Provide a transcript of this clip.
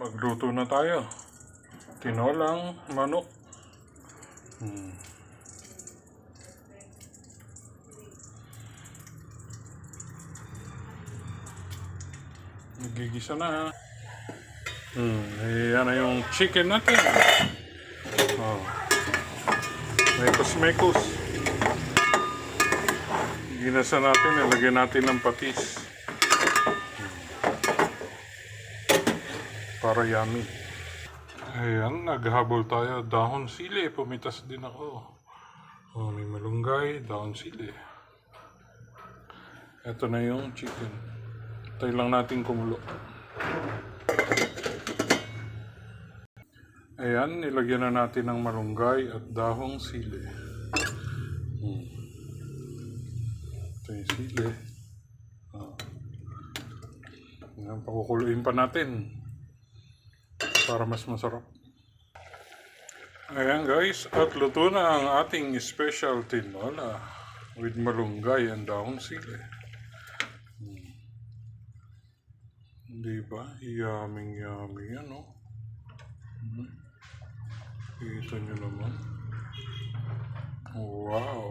Magluto na tayo. Tinolang manok. Nagigisa na. Ayan na yung chicken natin. Mekos-mekos. Ginasa natin. Ilagyan natin ng patis. Para yummy. Ayan, naghabol tayo. Dahon sili. Pumitas din ako. May malunggay, dahon sili. Ito na yung chicken. Tayo lang natin kumulo. Ayan, nilagyan na natin ng malunggay at dahong sili. Ito yung sili. Ayan, pakukuluin pa natin para mas masarap. Ayan guys, at luto na ang ating special tinola with malunggay and dahong sili. Diba? Yummy yan, no? Kita nyo naman. Wow!